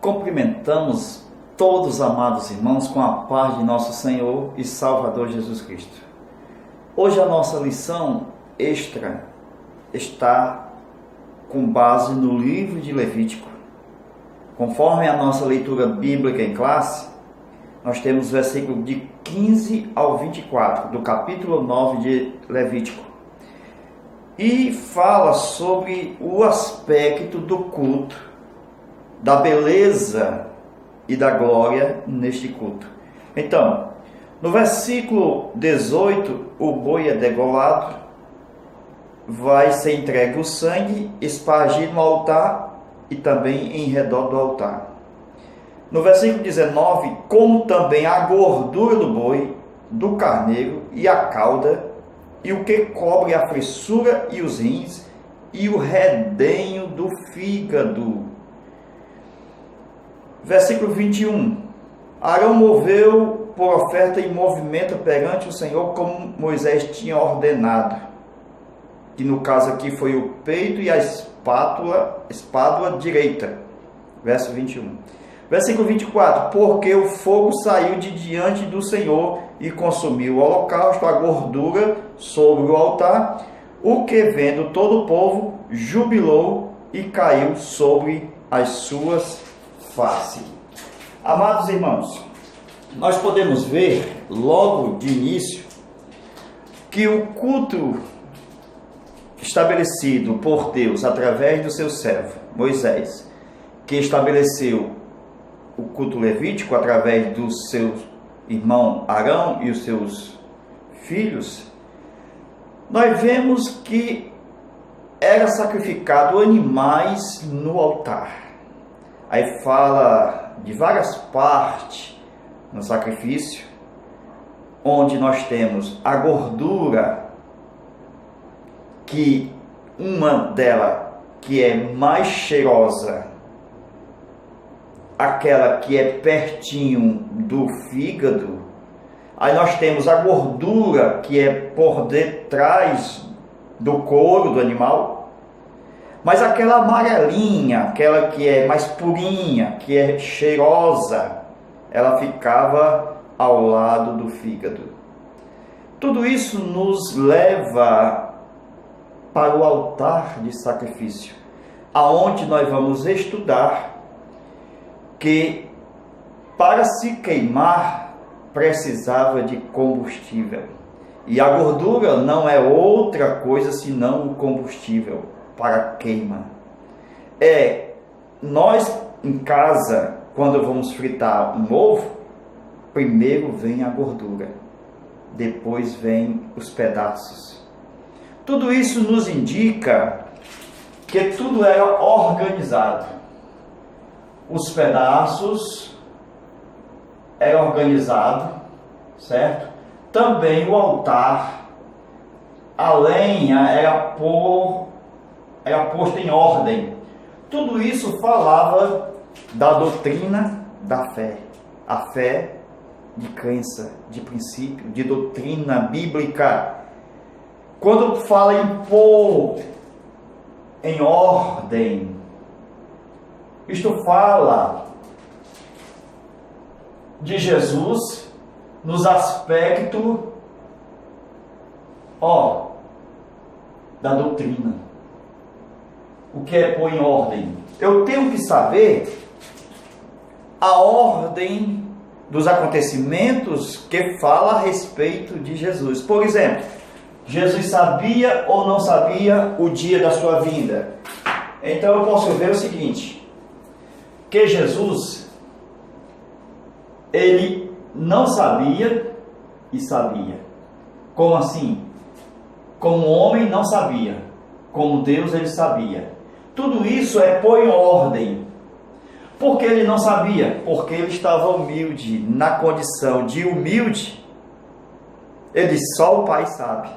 Cumprimentamos todos, amados irmãos, com a paz de nosso Senhor e Salvador Jesus Cristo. Hoje a nossa lição extra está com base no livro de Levítico. Conforme a nossa leitura bíblica em classe, nós temos versículos de 15 ao 24 do capítulo 9 de Levítico. E fala sobre o aspecto do culto, da beleza e da glória neste culto. Então, no versículo 18, o boi é degolado, vai ser entregue o sangue, espargido no altar e também em redor do altar. No versículo 19, como também a gordura do boi, do carneiro e a cauda, e o que cobre a fressura e os rins, e o redenho do fígado. Versículo 21. Arão moveu por oferta e movimenta perante o Senhor como Moisés tinha ordenado. Que no caso aqui foi o peito e a espádua direita. Verso 21. Versículo 24. Porque o fogo saiu de diante do Senhor e consumiu o holocausto, a gordura sobre o altar, o que vendo todo o povo jubilou e caiu sobre as suas faces. Amados irmãos, nós podemos ver logo de início que o culto estabelecido por Deus através do seu servo Moisés, que estabeleceu o culto levítico através do seu irmão Arão e os seus filhos, nós vemos que era sacrificado animais no altar. Aí fala de várias partes no sacrifício, onde nós temos a gordura, que uma delas que é mais cheirosa, aquela que é pertinho do fígado. Aí nós temos a gordura que é por detrás do couro do animal, mas aquela amarelinha, aquela que é mais purinha, que é cheirosa, ela ficava ao lado do fígado. Tudo isso nos leva para o altar de sacrifício, aonde nós vamos estudar que para se queimar precisava de combustível. E a gordura não é outra coisa senão o combustível para queima. Nós em casa, quando vamos fritar um ovo, primeiro vem a gordura, depois vem os pedaços. Tudo isso nos indica que tudo era organizado. Os pedaços eram organizados, certo? Também o altar, a lenha era posta em ordem. Tudo isso falava da doutrina da fé. A fé de crença, de princípio, de doutrina bíblica. Quando fala em pôr em ordem, isto fala de Jesus nos aspectos da doutrina. O que é pôr em ordem? Eu tenho que saber a ordem dos acontecimentos que fala a respeito de Jesus. Por exemplo, Jesus sabia ou não sabia o dia da sua vinda? Então eu posso ver o seguinte, que Jesus, ele não sabia e sabia. Como assim? Como homem não sabia, como Deus ele sabia. Tudo isso é pôr em ordem. Por que ele não sabia? Porque ele estava humilde, na condição de humilde. Ele disse, só o Pai sabe.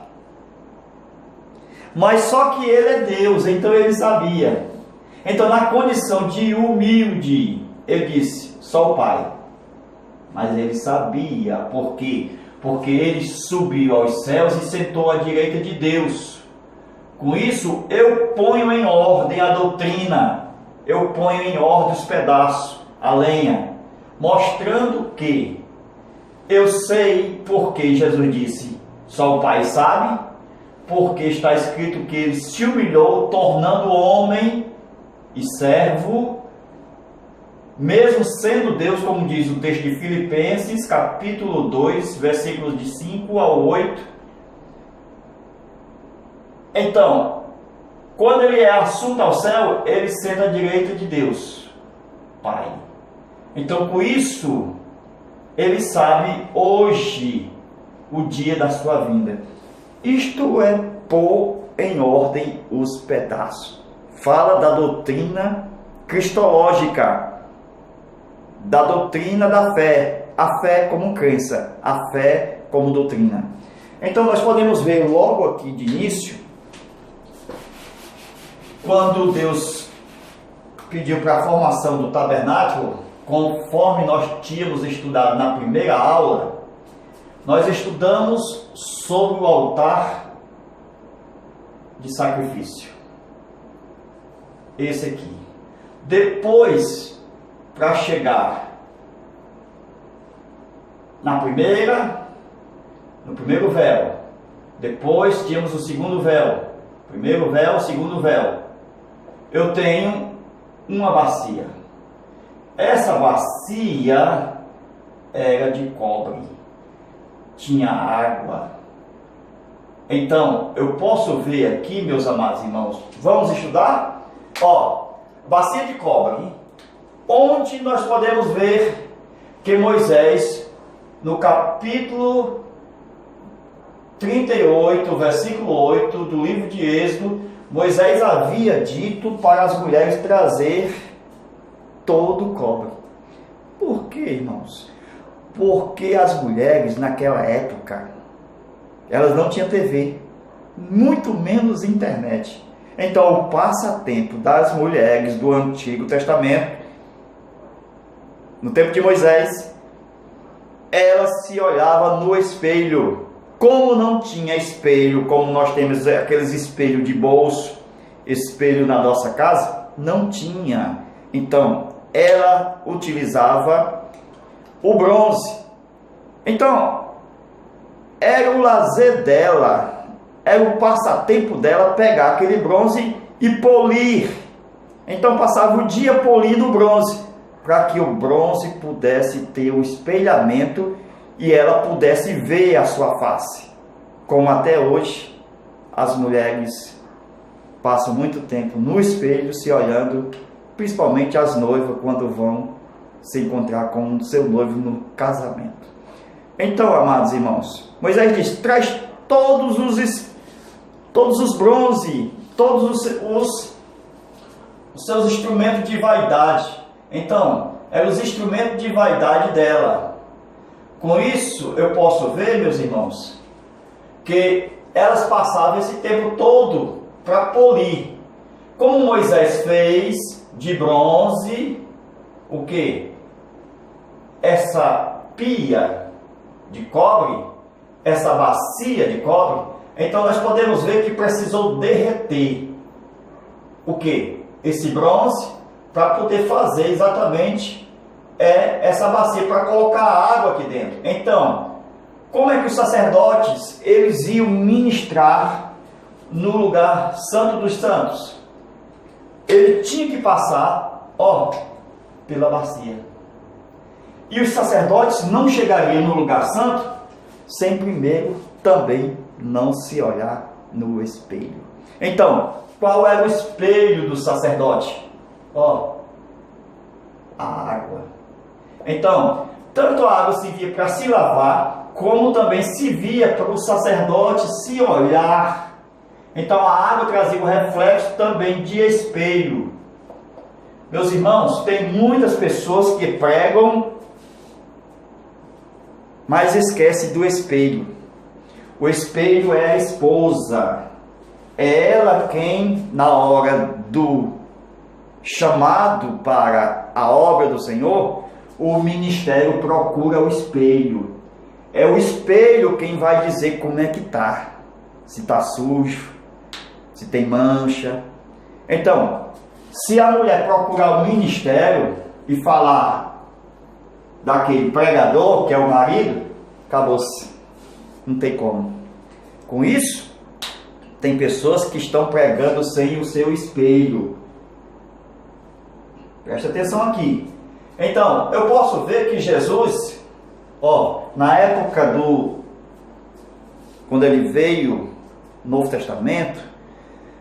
Mas só que ele é Deus, então ele sabia. Então na condição de humilde, ele disse, só o Pai. Mas ele sabia, por quê? Porque ele subiu aos céus e sentou à direita de Deus. Com isso, eu ponho em ordem a doutrina, eu ponho em ordem os pedaços. a lenha, mostrando que eu sei porque Jesus disse, só o Pai sabe, porque está escrito que ele se humilhou, tornando homem e servo, mesmo sendo Deus, como diz o texto de Filipenses, capítulo 2, versículos de 5 ao 8. Então, quando ele é assunto ao céu, ele senta à direita de Deus, Pai. Então, com isso, ele sabe hoje o dia da sua vinda. Isto é pôr em ordem os pedaços. Fala da doutrina cristológica, da doutrina da fé, a fé como crença, a fé como doutrina. Então nós podemos ver logo aqui de início, quando Deus pediu para a formação do tabernáculo, conforme nós tínhamos estudado na primeira aula, nós estudamos sobre o altar de sacrifício. Esse aqui. Depois, para chegar no primeiro véu, depois tínhamos o segundo véu, primeiro véu, segundo véu. Eu tenho uma bacia. Essa bacia era de cobre, tinha água. Então, eu posso ver aqui, meus amados irmãos, vamos estudar? Ó, bacia de cobre, onde nós podemos ver que Moisés, no capítulo 38, versículo 8 do livro de Êxodo, Moisés havia dito para as mulheres trazer todo o cobre. Por quê, irmãos? Porque as mulheres naquela época, elas não tinham TV, muito menos internet. Então o passatempo das mulheres do Antigo Testamento, no tempo de Moisés, ela se olhava no espelho. Como não tinha espelho, como nós temos aqueles espelhos de bolso, espelho na nossa casa, não tinha. Então ela utilizava o bronze. Então era o lazer dela, era o passatempo dela pegar aquele bronze e polir. Então passava o dia polindo o bronze, para que o bronze pudesse ter o espelhamento e ela pudesse ver a sua face. Como até hoje as mulheres passam muito tempo no espelho se olhando, principalmente as noivas quando vão se encontrar com o seu noivo no casamento. Então, amados irmãos, Moisés diz, traz todos os bronze, todos os seus instrumentos de vaidade. Então, eram os instrumentos de vaidade dela. Com isso, eu posso ver, meus irmãos, que elas passavam esse tempo todo para polir. Como Moisés fez de bronze, o que? Essa pia de cobre, essa bacia de cobre, então nós podemos ver que precisou derreter o que? Esse bronze, para poder fazer exatamente essa bacia, para colocar água aqui dentro. Então, como é que os sacerdotes eles iam ministrar no lugar santo dos santos? Ele tinha que passar, pela bacia. E os sacerdotes não chegariam no lugar santo sem primeiro também não se olhar no espelho. Então, qual era o espelho do sacerdote? A água. Então, tanto a água servia para se lavar, como também servia para o sacerdote se olhar. Então a água trazia o reflexo também de espelho. Meus irmãos, tem muitas pessoas que pregam, mas esquecem do espelho. O espelho é a esposa. É ela quem, na hora do chamado para a obra do Senhor, o ministério procura o espelho. É o espelho quem vai dizer como é que está. Se está sujo, se tem mancha. Então, se a mulher procurar o ministério e falar daquele pregador, que é o marido, acabou-se. Não tem como. Com isso, tem pessoas que estão pregando sem o seu espelho. Presta atenção aqui. Então, eu posso ver que Jesus, na época quando ele veio no Novo Testamento,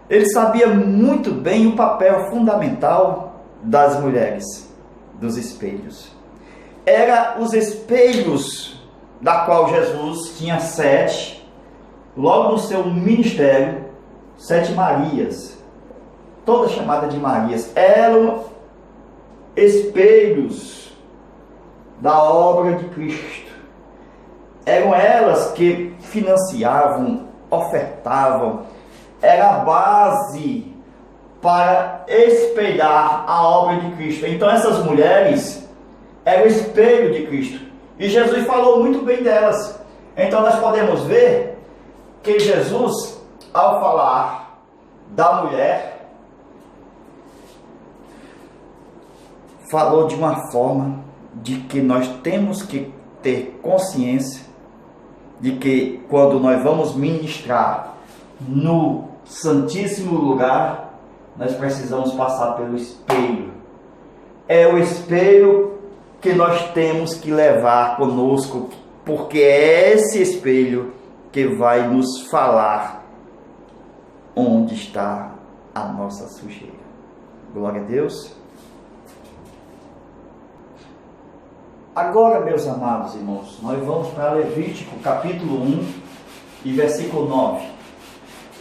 ele sabia muito bem o papel fundamental das mulheres, dos espelhos. Era os espelhos da qual Jesus tinha 7, logo no seu ministério, 7 Marias, todas chamadas de Marias, eram espelhos da obra de Cristo. Eram elas que financiavam, ofertavam, era a base para espelhar a obra de Cristo. Então essas mulheres eram o espelho de Cristo. E Jesus falou muito bem delas. Então nós podemos ver que Jesus, ao falar da mulher, falou de uma forma de que nós temos que ter consciência de que quando nós vamos ministrar no Santíssimo Lugar, nós precisamos passar pelo espelho. É o espelho que nós temos que levar conosco, porque é esse espelho que vai nos falar onde está a nossa sujeira. Glória a Deus. Agora, meus amados irmãos, nós vamos para Levítico, capítulo 1 e versículo 9,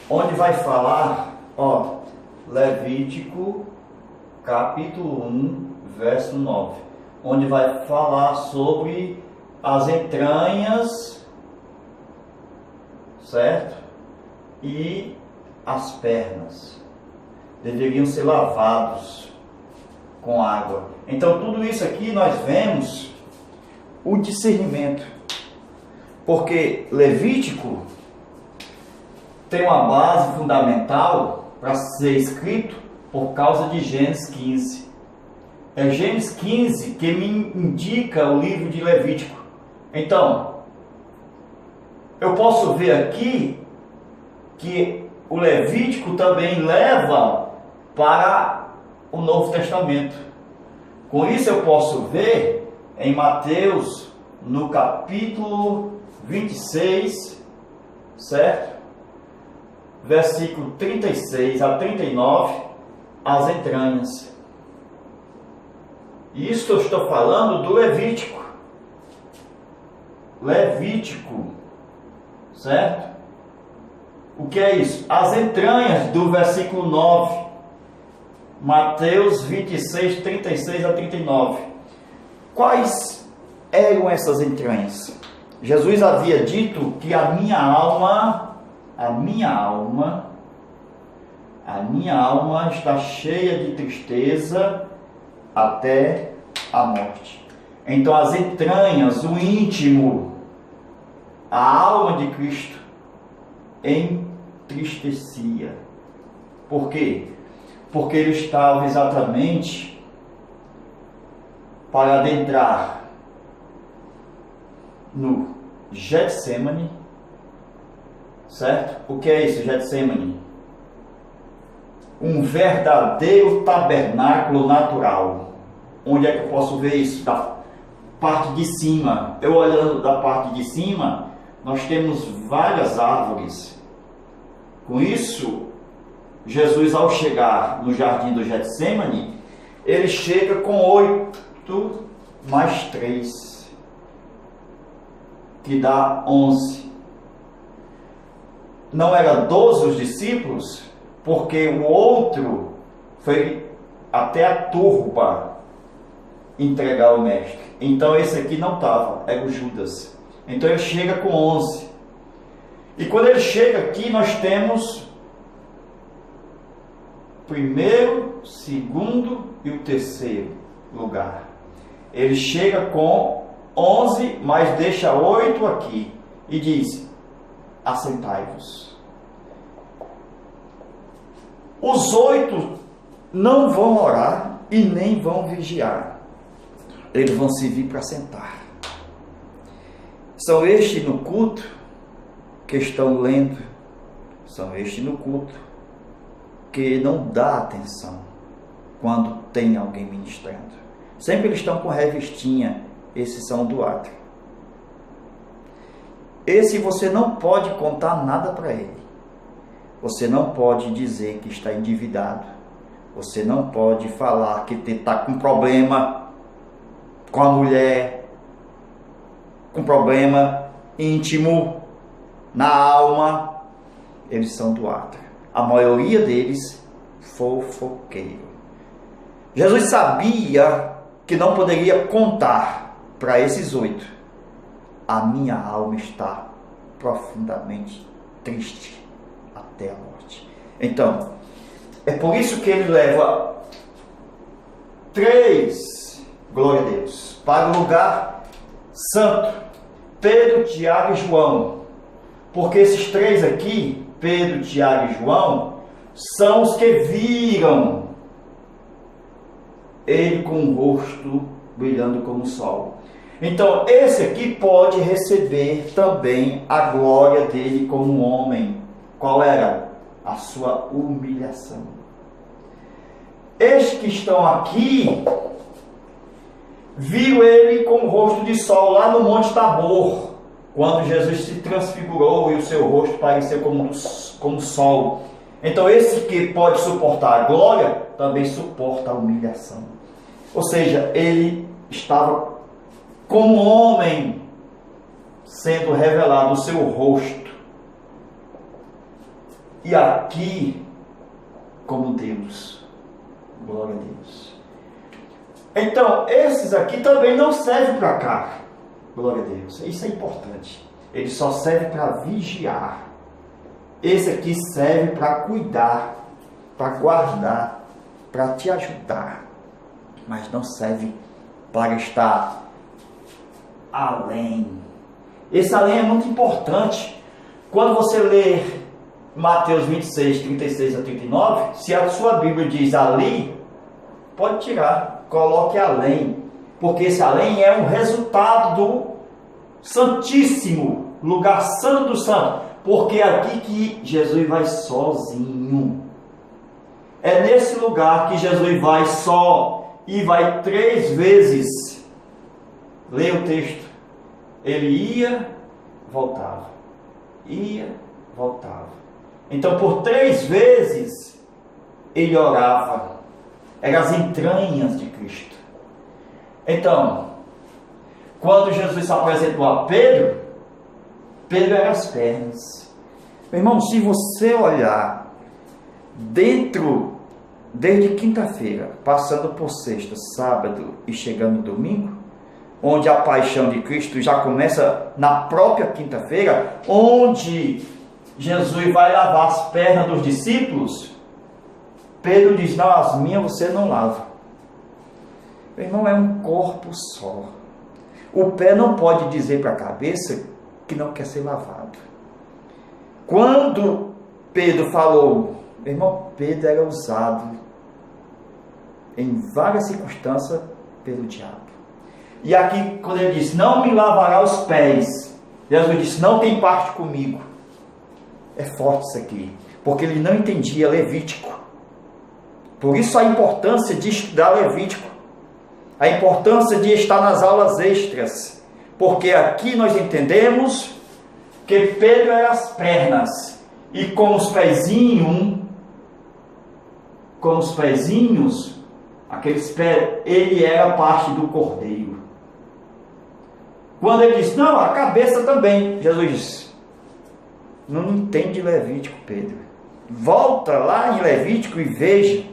onde vai falar, Levítico, capítulo 1, verso 9, onde vai falar sobre as entranhas, certo? E as pernas deveriam ser lavados com água. Então, tudo isso aqui nós vemos o discernimento, porque Levítico tem uma base fundamental para ser escrito por causa de Gênesis 15. É Gênesis 15 que me indica o livro de Levítico. Então, eu posso ver aqui que o Levítico também leva para o Novo Testamento. Com isso eu posso ver em Mateus, no capítulo 26, certo? Versículo 36 a 39, as entranhas. Isso eu estou falando do Levítico. Levítico, certo? O que é isso? As entranhas do versículo 9. Mateus 26, 36 a 39. Quais eram essas entranhas? Jesus havia dito que a minha alma está cheia de tristeza até a morte. Então as entranhas, o íntimo, a alma de Cristo entristecia. Por quê? Porque ele estava exatamente para adentrar no Getsemane, certo? O que é isso, Getsemane? Um verdadeiro tabernáculo natural. Onde é que eu posso ver isso? Da parte de cima. Eu olhando da parte de cima, nós temos várias árvores. Com isso, Jesus, ao chegar no jardim do Getsemane, ele chega com 8 mais 3, que dá 11. Não era 12 os discípulos, porque o outro foi até a turba entregar o mestre. Então esse aqui não estava, era o Judas. Então ele chega com 11. E quando ele chega aqui, nós temos primeiro, segundo e o terceiro lugar. Ele chega com 11, mas deixa 8 aqui e diz: assentai-vos. Os 8 não vão orar e nem vão vigiar. eles vão se vir para sentar. São estes no culto que estão lendo, são estes no culto que não dá atenção quando tem alguém ministrando. Sempre eles estão com revistinha, esses são do átrio. Esse você não pode contar nada para ele. Você não pode dizer que está endividado. Você não pode falar que está com problema com a mulher, com problema íntimo na alma. Eles são do átrio. A maioria deles fofoqueiro. Jesus sabia que não poderia contar para esses 8. A minha alma está profundamente triste até a morte. Então, é por isso que ele leva 3, glória a Deus, para o lugar santo. Pedro, Tiago e João. Porque esses 3 aqui, Pedro, Tiago e João, são os que viram ele com o rosto brilhando como o sol. Então, esse aqui pode receber também a glória dele como homem. Qual era? A sua humilhação. Estes que estão aqui viram ele com o rosto de sol lá no Monte Tabor, quando Jesus se transfigurou e o seu rosto pareceu como sol. Então, esse que pode suportar a glória, também suporta a humilhação. Ou seja, ele estava como homem, sendo revelado o seu rosto. E aqui, como Deus. Glória a Deus. Então, esses aqui também não servem para cá. Glória a Deus. Isso é importante. Ele só serve para vigiar. Esse aqui serve para cuidar, para guardar, para te ajudar. Mas não serve para estar além. Esse além é muito importante. Quando você lê Mateus 26, 36 a 39, se a sua Bíblia diz ali, pode tirar, coloque além. Porque esse além é um resultado do Santíssimo, lugar santo do santo. Porque é aqui que Jesus vai sozinho. É nesse lugar que Jesus vai só e vai 3 vezes. Leia o texto. Ele ia, voltava. Ia, voltava. Então, por 3 vezes, ele orava. Eram as entranhas de Cristo. Então, quando Jesus se apresentou a Pedro, Pedro era as pernas. Meu irmão, se você olhar desde quinta-feira, passando por sexta, sábado e chegando no domingo, onde a paixão de Cristo já começa na própria quinta-feira, onde Jesus vai lavar as pernas dos discípulos, Pedro diz: não, as minhas você não lava. Meu irmão, é um corpo só. O pé não pode dizer para a cabeça que não quer ser lavado. Quando Pedro falou, meu irmão, Pedro era usado em várias circunstâncias pelo diabo. E aqui, quando ele diz: não me lavará os pés, Jesus disse: não tem parte comigo. É forte isso aqui, porque ele não entendia Levítico. Por isso a importância de estudar Levítico, a importância de estar nas aulas extras, porque aqui nós entendemos que Pedro era as pernas, e com os pezinhos, aqueles pés, ele era parte do cordeiro. Quando ele disse: não, a cabeça também, Jesus disse: não entende Levítico, Pedro. Volta lá em Levítico e veja.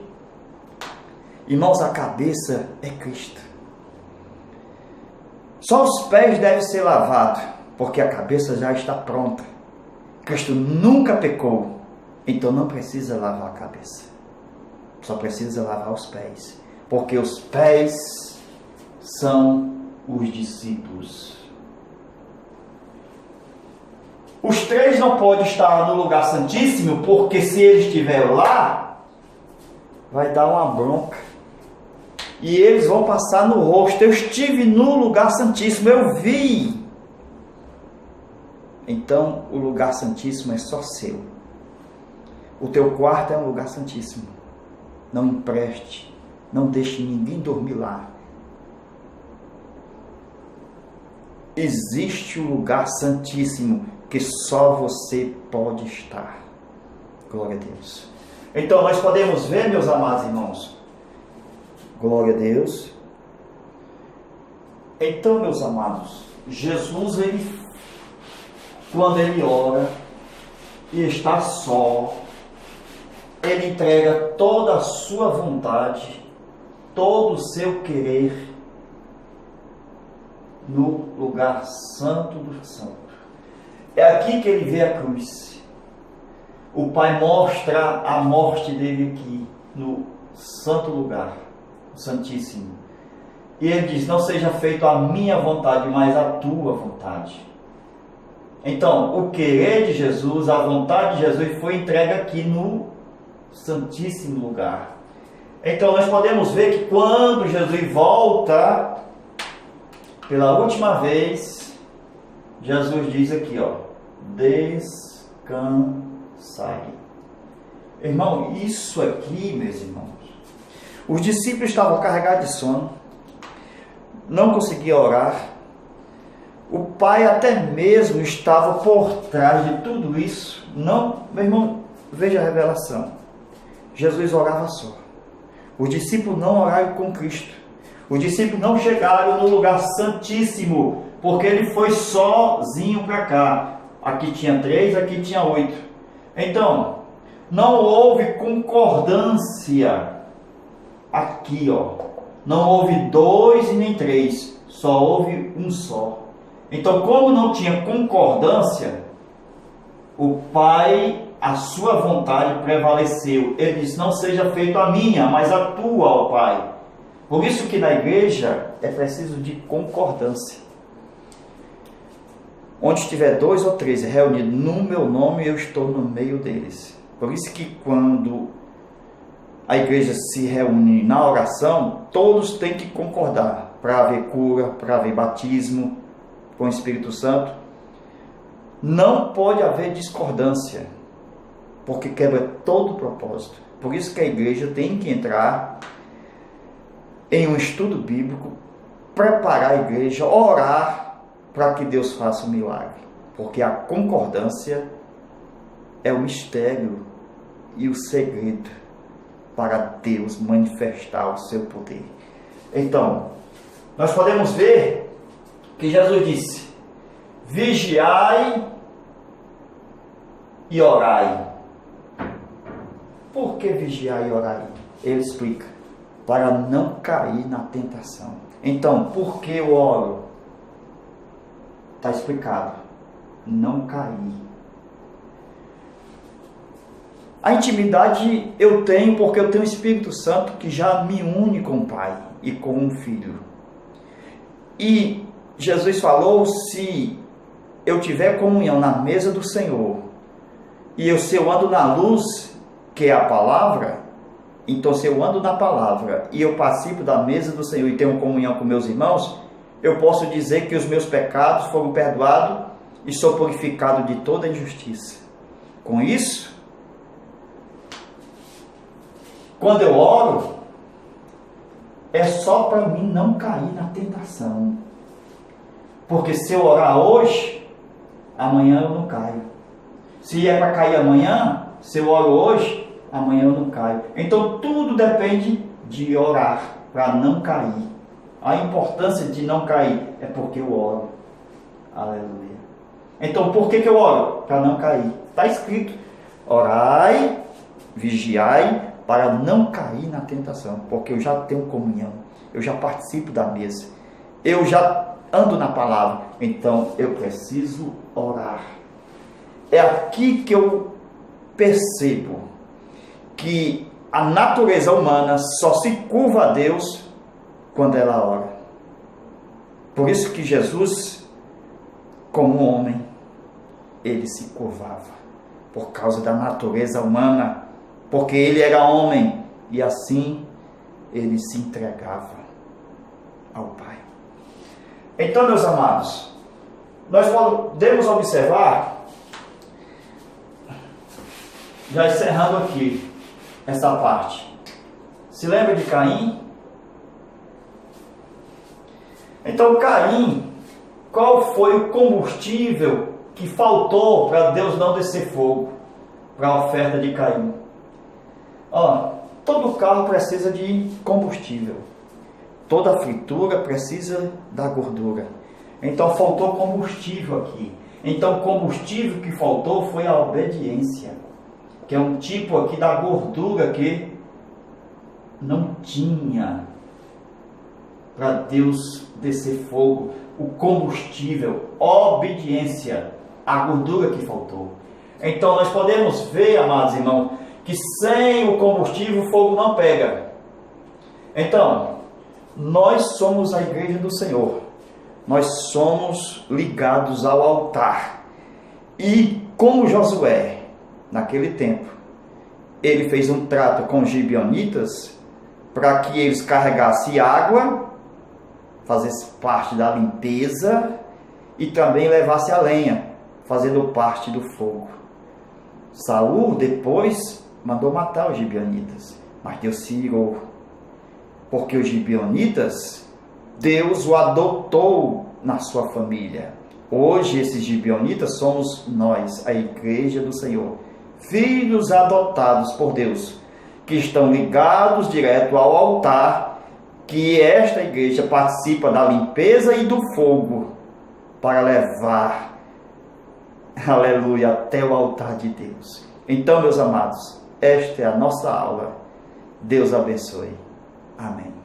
Irmãos, a cabeça é Cristo. Só os pés devem ser lavados, porque a cabeça já está pronta. Cristo nunca pecou, então não precisa lavar a cabeça. Só precisa lavar os pés, porque os pés são os discípulos. Os 3 não podem estar no lugar santíssimo, porque se eles estiverem lá, vai dar uma bronca. e eles vão passar no rosto. Eu estive no lugar santíssimo, eu vi. Então, o lugar santíssimo é só seu. O teu quarto é um lugar santíssimo. Não empreste, não deixe ninguém dormir lá. Existe um lugar santíssimo que só você pode estar. Glória a Deus. Então, nós podemos ver, meus amados irmãos. Glória a Deus. Então, meus amados, Jesus, quando ele ora e está só, ele entrega toda a sua vontade, todo o seu querer no lugar santo do santo. É aqui que ele vê a cruz. O Pai mostra a morte dele aqui, no santo lugar, o Santíssimo. E ele diz: não seja feita a minha vontade, mas a tua vontade. Então, o querer de Jesus, a vontade de Jesus foi entregue aqui no Santíssimo lugar. Então, nós podemos ver que quando Jesus volta pela última vez, Jesus diz aqui, descansai. Irmão, isso aqui, meus irmãos, os discípulos estavam carregados de sono, não conseguiam orar. O Pai até mesmo estava por trás de tudo isso. Não, meu irmão, veja a revelação. Jesus orava só. Os discípulos não oraram com Cristo. Os discípulos não chegaram no lugar santíssimo, porque ele foi sozinho para cá. Aqui tinha 3, aqui tinha 8. Então, não houve concordância aqui, Não houve 2 e nem 3, só houve um só. Então, como não tinha concordância, o Pai, a sua vontade prevaleceu. Ele disse: não seja feita a minha, mas a tua, ó Pai. Por isso que na igreja é preciso de concordância. Onde estiver 2 ou 3 reunidos no meu nome, eu estou no meio deles. Por isso que quando a igreja se reúne na oração, todos têm que concordar para haver cura, para haver batismo com o Espírito Santo. Não pode haver discordância, porque quebra todo o propósito. Por isso que a igreja tem que entrar em um estudo bíblico, preparar a igreja, orar para que Deus faça um milagre. Porque a concordância é o mistério e o segredo para Deus manifestar o seu poder. Então, nós podemos ver que Jesus disse: vigiai e orai. Por que vigiar e orar? Ele explica: para não cair na tentação. Então, por que eu oro? Está explicado: não cair. A intimidade eu tenho porque eu tenho o Espírito Santo que já me une com o Pai e com o Filho. E Jesus falou: se eu tiver comunhão na mesa do Senhor, e se eu ando na luz, que é a palavra, então se eu ando na palavra e eu participo da mesa do Senhor e tenho comunhão com meus irmãos, eu posso dizer que os meus pecados foram perdoados e sou purificado de toda injustiça. Com isso, quando eu oro, é só para mim não cair na tentação. Porque se eu orar hoje, amanhã eu não caio. Se é para cair amanhã, se eu oro hoje, amanhã eu não caio. Então tudo depende de orar para não cair. A importância de não cair é porque eu oro. Aleluia. Então por que eu oro? Para não cair. Está escrito: orai, vigiai, para não cair na tentação. Porque eu já tenho comunhão, eu já participo da mesa, eu já ando na palavra, então eu preciso orar. É aqui que eu percebo que a natureza humana só se curva a Deus quando ela ora. Por isso que Jesus, como homem, ele se curvava, por causa da natureza humana, porque ele era homem, e assim ele se entregava ao Pai. Então, meus amados, nós podemos observar, já encerrando aqui essa parte. Se lembra de Caim? Então, Caim, qual foi o combustível que faltou para Deus não descer fogo para a oferta de Caim? Todo carro precisa de combustível. Toda fritura precisa da gordura. Então faltou combustível aqui. Então o combustível que faltou foi a obediência, que é um tipo aqui da gordura que não tinha para Deus descer fogo. O combustível, obediência, a gordura que faltou. Então nós podemos ver, amados irmãos, que sem o combustível o fogo não pega. Então, nós somos a igreja do Senhor. Nós somos ligados ao altar. E como Josué, naquele tempo, ele fez um trato com os gibeonitas para que eles carregassem água, fazesse parte da limpeza e também levasse a lenha, fazendo parte do fogo. Saul depois mandou matar os gibeonitas, mas Deus se irou, porque os gibeonitas, Deus o adotou na sua família. Hoje esses gibeonitas somos nós, a igreja do Senhor, filhos adotados por Deus, que estão ligados direto ao altar, que esta igreja participa da limpeza e do fogo, para levar, aleluia, até o altar de Deus. Então, meus amados, esta é a nossa aula. Deus abençoe. Amém.